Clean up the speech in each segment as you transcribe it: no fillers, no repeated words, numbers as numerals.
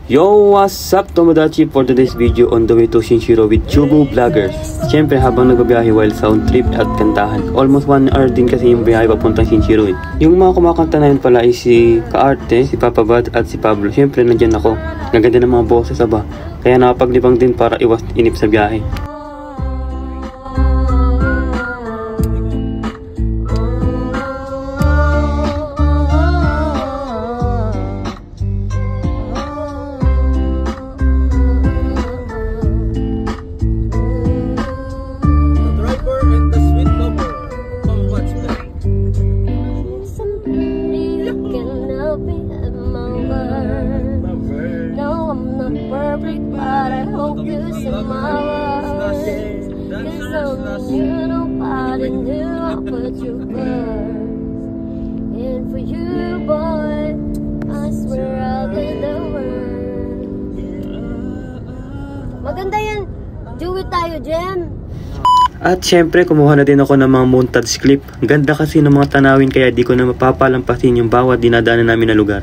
Yo, what's up Tomodachi? For today's video on the way to Shinshiro with Chubu Vloggers. Siyempre habang nagbabiyahe while sound trip at kantahan. Almost 1 hour din kasi yung biyahe papuntang Shinshiro eh. Yung mga kumakanta na yun pala ay si Kaarte, si Papa Bad at si Pablo. Siyempre nandyan ako. Naganda ng mga boses ba. Kaya nakapaglibang din para iwas inip sa biyahe. Maganda yan. Do it tayo, Jem. At syempre kumuha na din ako ng mga montage clip. Ganda kasi ng mga tanawin kaya di ko na mapapalampasin yung bawat dinadaanan namin na lugar.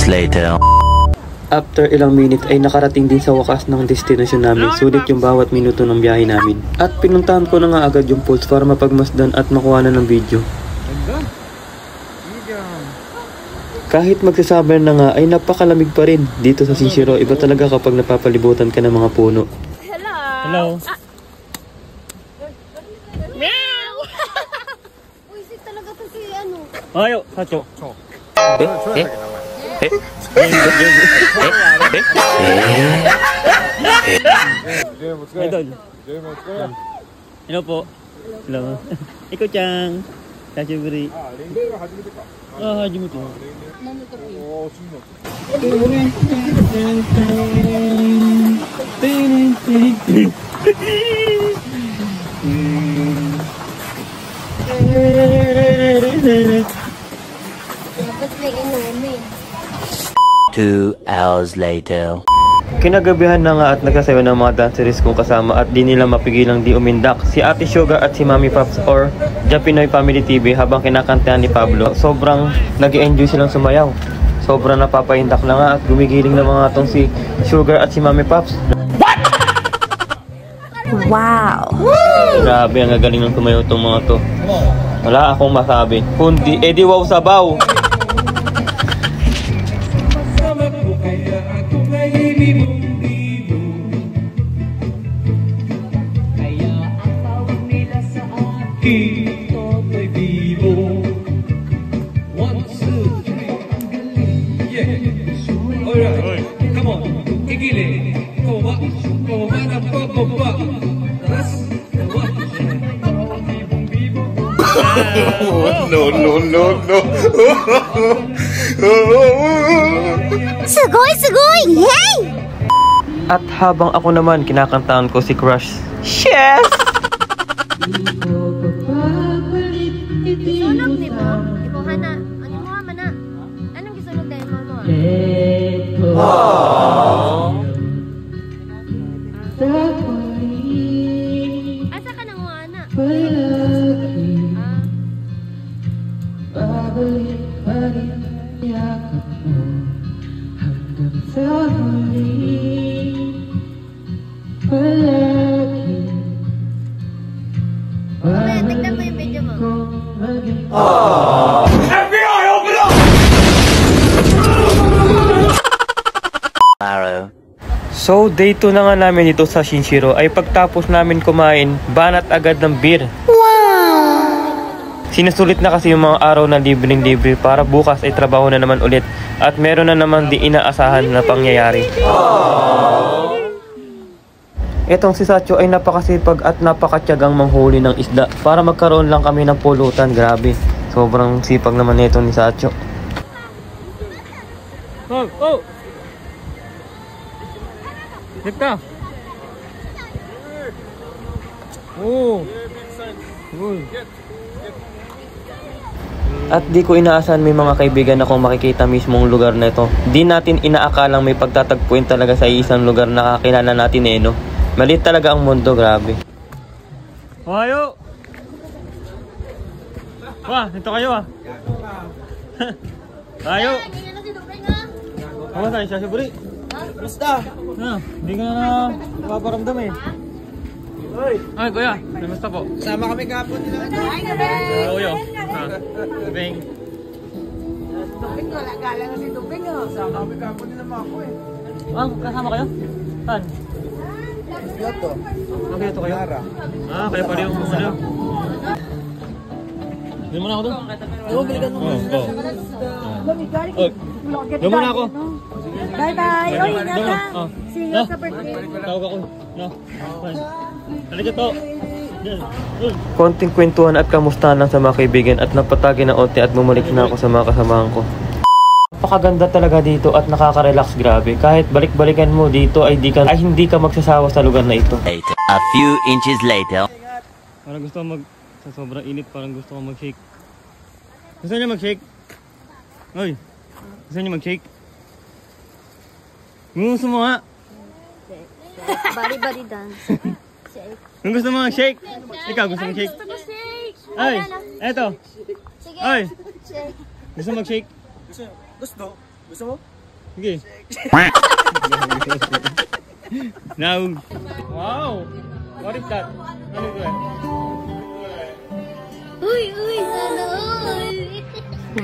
Later. After ilang minute ay nakarating din sa wakas ng destinasyon namin. Sulit yung bawat minuto ng biyahe namin. At pinuntahan ko na nga agad yung post para mapagmasdan at makuha na ng video. Kahit magsasabi na nga ay napakalamig pa rin dito sa Shinshiro. Iba talaga kapag napapalibutan ka ng mga puno. Hello. Hello. Meow. Uy, talaga to si ano. Ayo, Sacho. Idol. Hello po. Hello. Iko-chan. Kashiburi. Hajimete. Dapat may inumin. 2 hours later. Kinagabihan na nga at nagsasayaw ng mga danceries kong kasama at di nila mapigilang di umindak. Si Ate Sugar at si Mami Pops or Japinoy Family TV habang kinakantahan ni Pablo. Sobrang nag-enjoy silang sumayaw. Sobrang napapahindak na nga at gumigiling na mga tong si Sugar at si Mami Pops. What? Wow! Grabe, ang gagaling ng tumayaw tong mga to. Wala akong masabi. Kundi, edi wow sabaw! To'y vivo. 1, 2, 3. Yeah. Alright. Come on. Kikili. Kowa. Kowa na pababa. Taras. Kowa. No. Sugoy! Sugoy! Yay! At habang ako naman kinakantahan ko si Crush. Chef! Gisulog ni mo? Ibuhan na. Ano mo man na? Anong gisulog dahil mo mo? Asa ka nang ana? So, day 2 na nga namin dito sa Shinshiro ay pagtapos namin kumain, banat agad ng beer. Sinusulit na kasi yung mga araw na libreng-libre para bukas ay trabaho na naman ulit at meron na naman di inaasahan na pangyayari. Etong si Sacho ay napakasipag at napakatyagang manghuli ng isda para magkaroon lang kami ng pulutan. Grabe, sobrang sipag naman nito ni Sacho. Oh! Dito! Oh! At di ko inaasahan may mga kaibigan akong makikita mismong lugar na ito. Di natin inaakalang may pagtatagpuin talaga sa isang lugar na kakilala natin no? Maliit talaga ang mundo, grabe. Ohayo! Wah, ito kayo Ohayo! Kamusta siya, Buri? Basta. Hindi ka na napaparamdam Ay, kuya, kamusta po? Sama kami kapon nila. Kuya. Duping. Duping wala galang si Duping. Sama kami kapon nila mga ko Kasama kayo? Saan? Yoto. Okay, ito kayo? Kaya pala yung ano? Doon muna ako doon. Balikan mo. Doon muna ako. Bye-bye! Oy, ingat ka! See you sa birthday! Tawag ako. Halika to. Konting kwentuhan at kamustahan lang sa mga kaibigan at napatagi ng onti at bumalik na ako sa mga kasamahan ko. Napakaganda talaga dito at nakaka-relax, grabe. Kahit balik-balikan mo dito ay hindi ka magsasawa sa lugar na ito. A few inches later. Parang gusto ko sa sobrang init, parang gusto ko mag-shake. Gusto niya mag-shake? Oy, gusto niya mag-shake? Gusto mo nga? Body dance. Kung gusto mo mag-shake? Ikaw gusto mag-shake? Ay, eto. Sige. Ay, gusto mag-shake? Gusto mo? Sige. Now. Wow! What is that? Ano ito Uy, sana all.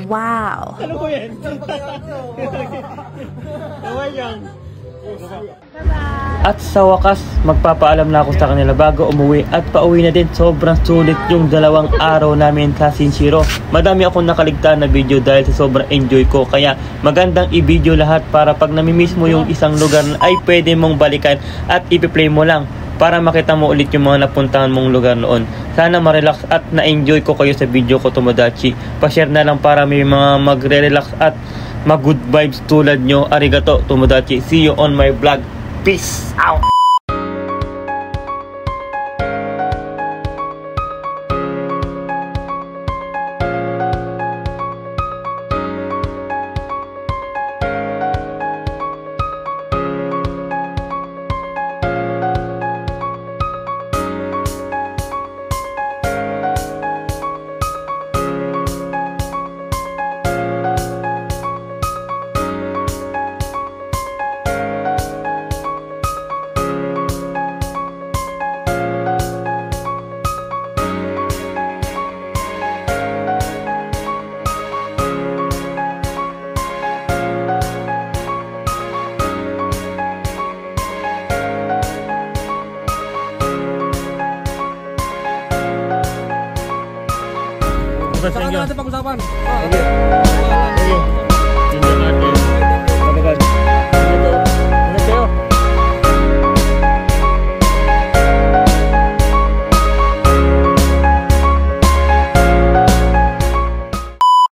Wow. Ano ko yan? Kaway yan. At sa wakas, magpapaalam na ako sa kanila bago umuwi at pauwi na din. Sobrang sulit yung 2 araw namin sa Shinshiro. Madami akong nakaligtaan na video dahil sa sobrang enjoy ko. Kaya magandang i-video lahat para pag namimiss mo yung isang lugar ay pwede mong balikan at ipi-play mo lang para makita mo ulit yung mga napuntahan mong lugar noon. Sana ma-relax at na-enjoy ko kayo sa video ko, Tomodachi. Pa-share na lang para may mga magre-relax at mag-good vibes tulad nyo. Arigato, Tomodachi. See you on my vlog. Peace out! Saka natin pag-usapan. Sige.